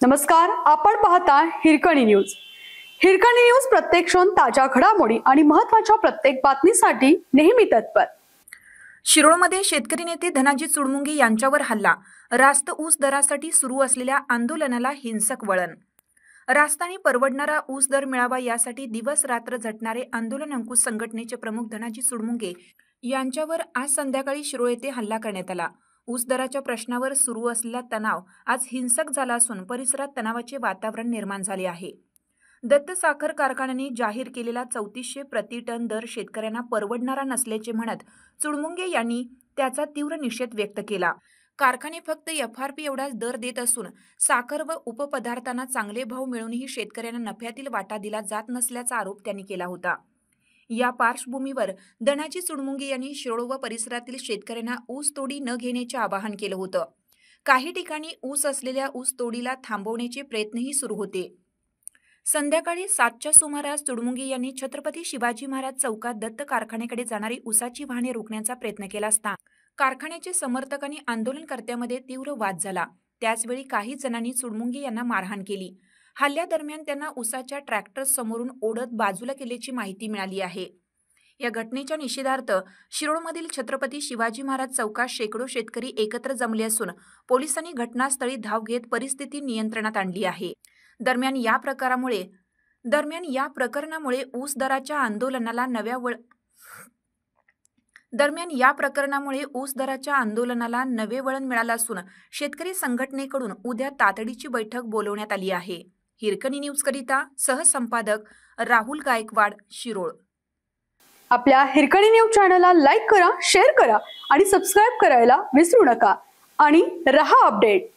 नमस्कार, आपण पाहता हिरकणी न्यूज। हिरकणी न्यूज प्रत्येक क्षण ताज्या घडामोडी आणि महत्त्वाच्या प्रत्येक बातमीसाठी नेहमी तत्पर। शिरोळमध्ये शेतकरी नेते धनाजी चुडमुंगे यांच्यावर हल्ला, रास्त ऊस दरासाठी सुरू असलेल्या आंदोलनाला हिंसक वळण। रास्त आणि परवडणारा ऊस दर मिळावा यासाठी दिवस रात्र झटणारे आंदोलन अंकुश संघटनेचे प्रमुख धनाजी चुडमुंगे यांच्यावर आज संध्याकाळी शिरोळ येथे हल्ला करण्यात आला। ऊस दराच्या प्रश्नावर सुरू असलेला तणाव आज हिंसक झाला असून परिसरात तणावाचे वातावरण निर्माण झाले आहे। दत्त साखर कारखान्याने जाहीर केलेला 3400 प्रति टन दर शेतकऱ्यांना परवडणारा नसल्याचे म्हणत चुडमुंगे यांनी त्याचा तीव्र निषेध व्यक्त केला। कारखाने फक्त FRP एवढाच दर देत असून साखर व उपपदार्थांना चांगले भाव मिळूनही शेतकऱ्यांना नफ्यातील वाटा दिला जात नसल्याचा आरोप त्यांनी केला होता। या पार्श्वभूमीवर धनाजी चुडमुंगे यांनी शिरोळ व परिसरातील शेतकऱ्यांना ऊस तोडी न घेण्याचे आवाहन केलं होतं। काही ठिकाणी ऊस असलेल्या ऊस तोडीला थांबवण्याचे प्रयत्नही सुरू होते। संध्याकाळी 7च्या सुमारास चुडमुंगे यांनी छत्रपती शिवाजी महाराज चौकात दत्त कारखान्याकडे जाणारी ऊसाची वाहने रोखण्याचा प्रयत्न केला असता कारखान्याचे समर्थक आणि आंदोलनकर्त्यांमध्ये तीव्र वाद झाला। त्याचवेळी काही जणांनी चुडमुंगे यांना मारहाण केली। हल्ल्यादरम्यान त्यांना ऊसाच्या ट्रॅक्टर समोरून ओढत बाजूला केल्याची माहिती मिळाली आहे। या घटनेच्या निषेधार्थ शिरोळमधील छत्रपती शिवाजी महाराज चौकात शेकडो शेतकरी एकत्र जमले असून पोलिसांनी घटनास्थळी धाव घेत परिस्थिती नियंत्रणात आणली आहे। दरम्यान या प्रकरणामुळे ऊस दराच्या आंदोलनाला नवे वळण मिळालं असून शेतकरी संघटनेकडून उद्या तातडीची बैठक बोलवण्यात आली आहे। हिरकणी न्यूज करिता सहसंपादक राहुल गायकवाड, शिरोळ। आपल्या हिरकणी न्यूज चॅनलला लाईक करा, शेअर करा आणि सबस्क्राइब करायला विसरू नका आणि रहा अपडेट।